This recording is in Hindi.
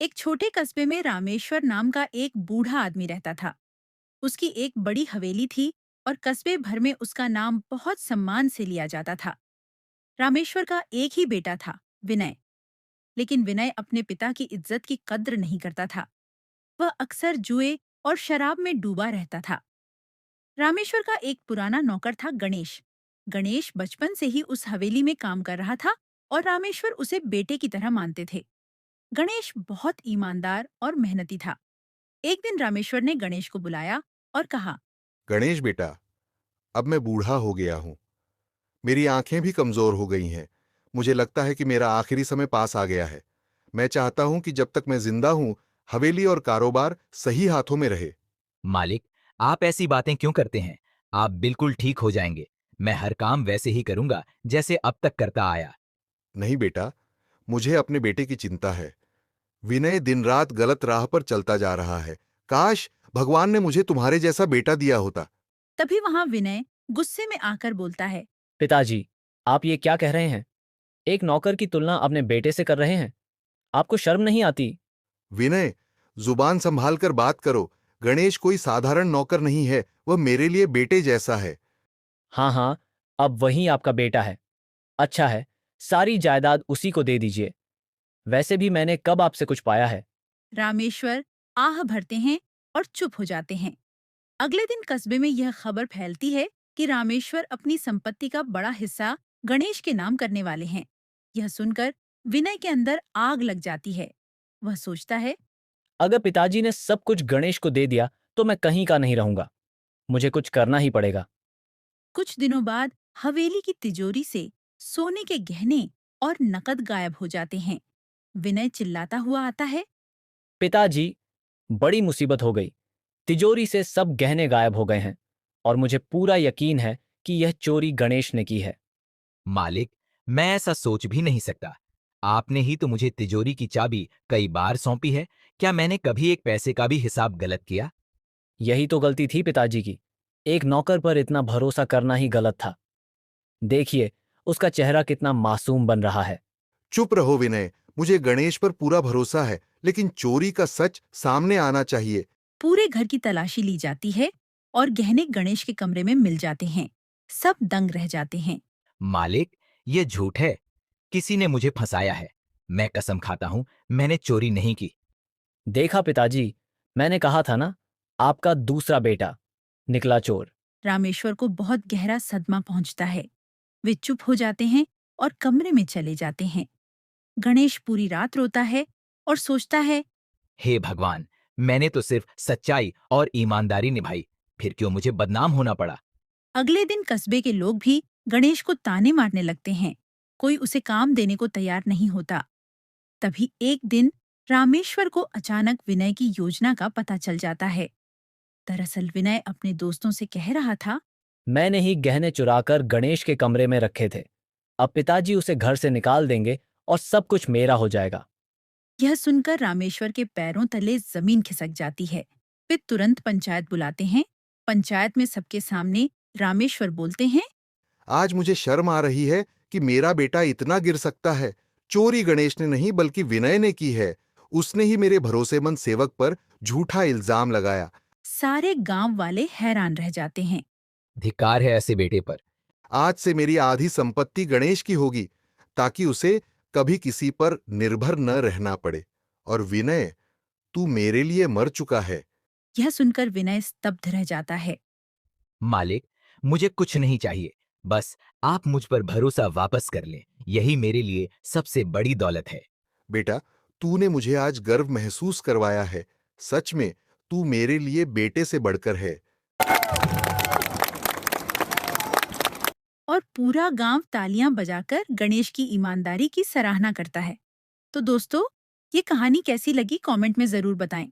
एक छोटे कस्बे में रामेश्वर नाम का एक बूढ़ा आदमी रहता था। उसकी एक बड़ी हवेली थी और कस्बे भर में उसका नाम बहुत सम्मान से लिया जाता था। रामेश्वर का एक ही बेटा था, विनय। लेकिन विनय अपने पिता की इज्जत की कद्र नहीं करता था। वह अक्सर जुए और शराब में डूबा रहता था। रामेश्वर का एक पुराना नौकर था, गणेश। गणेश बचपन से ही उस हवेली में काम कर रहा था और रामेश्वर उसे बेटे की तरह मानते थे। गणेश बहुत ईमानदार और मेहनती था। एक दिन रामेश्वर ने गणेश को बुलाया और कहा, गणेश बेटा, अब मैं बूढ़ा हो गया हूं। मेरी आंखें भी कमजोर हो गई हैं। मुझे लगता है कि मेरा आखिरी समय पास आ गया है। मैं चाहता हूं कि जब तक मैं जिंदा हूं, हवेली और कारोबार सही हाथों में रहे। मालिक, आप ऐसी बातें क्यों करते हैं? आप बिल्कुल ठीक हो जाएंगे। मैं हर काम वैसे ही करूंगा जैसे अब तक करता आया। नहीं बेटा, मुझे अपने बेटे की चिंता है। विनय दिन रात गलत राह पर चलता जा रहा है। काश भगवान ने मुझे तुम्हारे जैसा बेटा दिया होता। तभी वहां विनय गुस्से में आकर बोलता है। पिताजी, आप ये क्या कह रहे हैं? एक नौकर की तुलना अपने बेटे से कर रहे हैं? आपको शर्म नहीं आती? विनय, जुबान संभाल कर बात करो। गणेश कोई साधारण नौकर नहीं है, वह मेरे लिए बेटे जैसा है। हाँ हाँ, अब वही आपका बेटा है। अच्छा है, सारी जायदाद उसी को दे दीजिए। वैसे भी मैंने कब आपसे कुछ पाया है? रामेश्वर आह भरते हैं और चुप हो जाते हैं। अगले दिन कस्बे में यह खबर फैलती है कि रामेश्वर अपनी संपत्ति का बड़ा हिस्सा गणेश के नाम करने वाले हैं। यह सुनकर विनय के अंदर आग लग जाती है। वह सोचता है, अगर पिताजी ने सब कुछ गणेश को दे दिया तो मैं कहीं का नहीं रहूंगा। मुझे कुछ करना ही पड़ेगा। कुछ दिनों बाद हवेली की तिजोरी से सोने के गहने और नकद गायब हो जाते हैं। विनय चिल्लाता हुआ आता है। पिताजी, बड़ी मुसीबत हो गई। तिजोरी से सब गहने गायब हो गए हैं और मुझे पूरा यकीन है कि यह चोरी गणेश ने की है। मालिक, मैं ऐसा सोच भी नहीं सकता। आपने ही तो मुझे तिजोरी की चाबी कई बार सौंपी है। क्या मैंने कभी एक पैसे का भी हिसाब गलत किया? यही तो गलती थी पिताजी की। एक नौकर पर इतना भरोसा करना ही गलत था। देखिए, उसका चेहरा कितना मासूम बन रहा है। चुप रहो विनय। मुझे गणेश पर पूरा भरोसा है, लेकिन चोरी का सच सामने आना चाहिए। पूरे घर की तलाशी ली जाती है और गहने गणेश के कमरे में मिल जाते हैं। सब दंग रह जाते हैं। मालिक, ये झूठ है। किसी ने मुझे फंसाया है। मैं कसम खाता हूं, मैंने चोरी नहीं की। देखा पिताजी, मैंने कहा था ना, आपका दूसरा बेटा निकला चोर। रामेश्वर को बहुत गहरा सदमा पहुंचता है। वे चुप हो जाते हैं और कमरे में चले जाते हैं। गणेश पूरी रात रोता है और सोचता है, हे भगवान, मैंने तो सिर्फ सच्चाई और ईमानदारी निभाई, फिर क्यों मुझे बदनाम होना पड़ा? अगले दिन कस्बे के लोग भी गणेश को ताने मारने लगते हैं। कोई उसे काम देने को तैयार नहीं होता। तभी एक दिन रामेश्वर को अचानक विनय की योजना का पता चल जाता है। दरअसल विनय अपने दोस्तों से कह रहा था, मैंने ही गहने चुराकर गणेश के कमरे में रखे थे। अब पिताजी उसे घर से निकाल देंगे और सब कुछ मेरा हो जाएगा। यह सुनकर रामेश्वर के पैरों तले जमीन खिसक जाती है। वे तुरंत पंचायत बुलाते हैं। पंचायत में सबके सामने रामेश्वर बोलते हैं, आज मुझे शर्म आ रही है कि मेरा बेटा इतना गिर सकता है। चोरी गणेश ने नहीं बल्कि विनय ने की है। उसने ही मेरे भरोसेमंद सेवक पर झूठा इल्जाम लगाया। सारे गांव वाले हैरान रह जाते हैं। धिक्कार है ऐसे बेटे पर। आज से मेरी आधी संपत्ति गणेश की होगी, ताकि उसे कभी किसी पर निर्भर न रहना पड़े। और विनय, तू मेरे लिए मर चुका है। यह सुनकर विनय स्तब्ध रह जाता है। मालिक, मुझे कुछ नहीं चाहिए। बस आप मुझ पर भरोसा वापस कर लें। यही मेरे लिए सबसे बड़ी दौलत है। बेटा, तूने मुझे आज गर्व महसूस करवाया है। सच में तू मेरे लिए बेटे से बढ़कर है। और पूरा गांव तालियां बजाकर गणेश की ईमानदारी की सराहना करता है। तो दोस्तों, ये कहानी कैसी लगी कमेंट में जरूर बताएं।